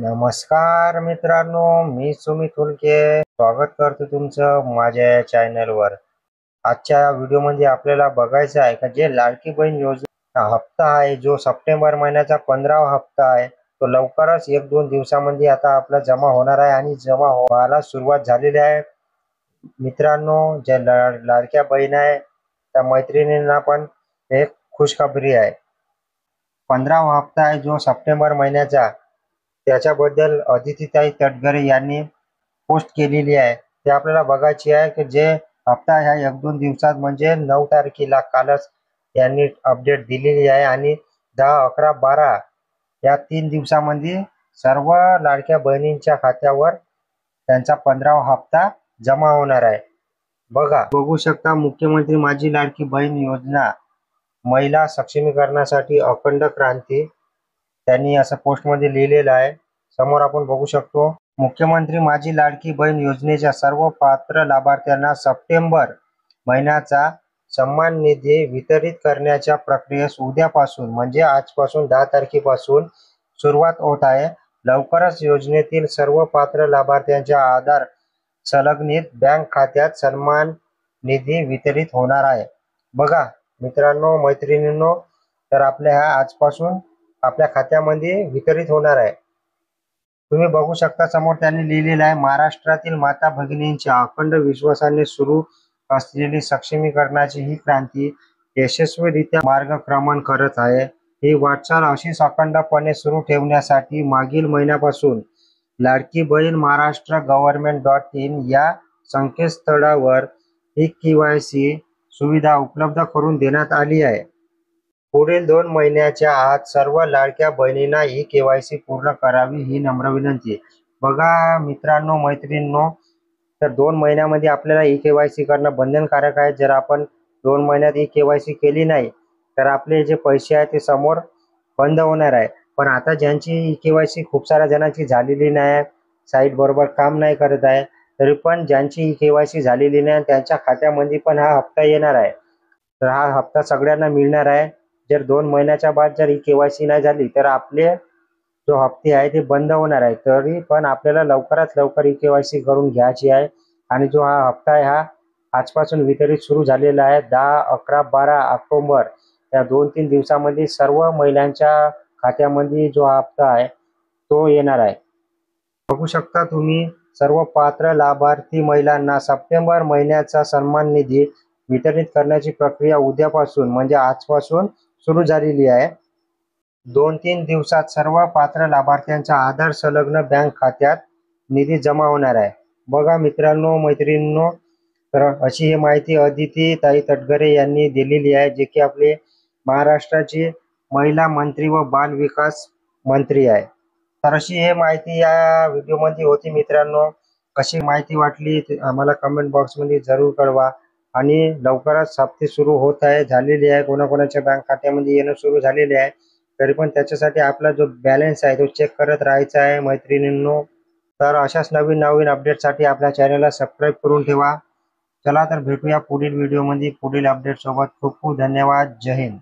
नमस्कार मित्रांनो, मी सुमित हुलके स्वागत करतो तुमचं माझ्या या चॅनलवर। आजच्या व्हिडिओमध्ये आपल्याला बघायचं आहे का जे लाडकी बहीण योजना हप्ता आहे जो सप्टेंबर महिन्याचा 15वा हप्ता आहे तो लवकरच 1-2 दिवसांमध्ये आता आपला जमा होणार आहे आणि जमा व्हायला सुरुवात झालेली आहे। मित्रांनो, ज्या लाडक्या बहीण आहे त्या मैत्रिणींना पण एक खुशखबरी आहे। 15वा हप्ता आहे जो सप्टेंबर महिन्याचा त्याच्याबद्दल अदितीताई तटकरे यांनी पोस्ट केलेली आहे। ते आपल्याला बघायची आहे की जे हप्ता ह्या 1-2 दिवसात म्हणजे 9 तारखेला कालच यांनी अपडेट दिलेली आहे आणि 10, 11, 12 या 3 दिवसांमध्ये सर्व लाडक्या बहिणींच्या खात्यावर त्यांचा 15वा हप्ता जमा होणार आहे। बघू शकता, मुख्यमंत्री माझी लाडकी बहीण योजना महिला सक्षमीकरणासाठी अखंड क्रांती त्यांनी असं पोस्टमध्ये लिहिलेलं आहे। समोर आपण बघू शकतो, मुख्यमंत्री माझी लाडकी बहीण योजनेच्या सर्व पात्र लाभार्थ्यांना सप्टेंबर महिन्याचा सन्मान निधी वितरित करण्याच्या प्रक्रियेस उद्यापासून म्हणजे आजपासून 10 तारखेपासून सुरुवात होत आहे। लवकरच योजनेतील सर्व पात्र लाभार्थ्यांच्या आधार संलग्नित बँक खात्यात सन्मान निधी वितरित होणार आहे। बघा मित्रांनो, मैत्रिणींनो, तर आपल्या आजपासून आपल्या खात्यामध्ये वितरित होणार आहे। तुम्ही बघू शकता समोर त्यांनी लिहिलेलं आहे, महाराष्ट्रातील माता भगिनींच्या अखंड विश्वासाने सुरू असलेली सक्षमीकरणाची ही क्रांती यशस्वीरित्या मार्गक्रमण करत आहे। ही वाटचाल अशीच अखंडपणे सुरू ठेवण्यासाठी मागील महिन्यापासून लाडकी बहीण महाराष्ट्र गव्हर्नमेंट.in या संकेतस्थळावर KYC सुविधा उपलब्ध करून देण्यात आली आहे। पुढील 2 महिन्याच्या आत सर्व लाडक्या बहिणींना ही KYC पूर्ण करावी ही नम्र विनंती। बघा मित्रांनो, मैत्रिणींनो, तर 2 महिन्यामध्ये आपल्याला KYC करणं बंधनकारक आहे। जर आपण 2 महिन्यात KYC केली नाही तर आपले जे पैसे आहेत ते समोर बंद होणार आहे। पण आता ज्यांची KYC खूप साऱ्या जणांची झालेली नाही, साईट बरोबर काम नाही करत आहे, तरी पण ज्यांची KYC झालेली नाही त्यांच्या खात्यामध्ये पण हा हप्ता येणार आहे। तर हा हप्ता सगळ्यांना मिळणार आहे। जर 2 महिन्याच्या बाद जर KYC नाही झाली तर आपले जो हप्ते आहे ते बंद होणार आहे। तरी पण आपल्याला लवकरात लवकर KYC करून घ्यायची आहे आणि जो हा हप्ता आहे हा आजपासून वितरित सुरू झालेला आहे। 10, 11, 12 ऑक्टोबर या 2-3 दिवसांमध्ये सर्व महिलांच्या खात्यामध्ये जो हप्ता आहे तो येणार आहे। बघू शकता तुम्ही, सर्व पात्र लाभार्थी महिलांना सप्टेंबर महिन्याचा सन्मान निधी वितरित करण्याची प्रक्रिया उद्यापासून म्हणजे आजपासून सुरू झालेली आहे। 2-3 दिवसात सर्व पात्र लाभार्थ्यांच्या आधार संलग्न बँक खात्यात निधी जमा होणार आहे। बघा मित्रांनो, मैत्रिणींनो, तर अशी ही माहिती अदितीताई तटकरे यांनी दिलेली आहे, जे की आपले महाराष्ट्राचे महिला मंत्री व बाल विकास मंत्री आहे। तर अशी ही माहिती या व्हिडिओमध्ये होती। मित्रांनो, कशी माहिती वाटली ते आम्हाला कमेंट बॉक्समध्ये जरूर कळवा आणि लवकरच हप्ते सुरू होत आहे, झालेले आहे, कोणाकोणाच्या बँक खात्यामध्ये येणं सुरू झालेले आहे। तरी पण त्याच्यासाठी आपला जो बॅलन्स आहे तो चेक करत राहायचा आहे मैत्रिणींनो। तर अशाच नवीन नवीन अपडेटसाठी आपल्या चॅनलला सबस्क्राईब करून ठेवा। चला तर भेटूया पुढील व्हिडिओमध्ये पुढील अपडेट सोबत। खूप खूप धन्यवाद। जय हिंद।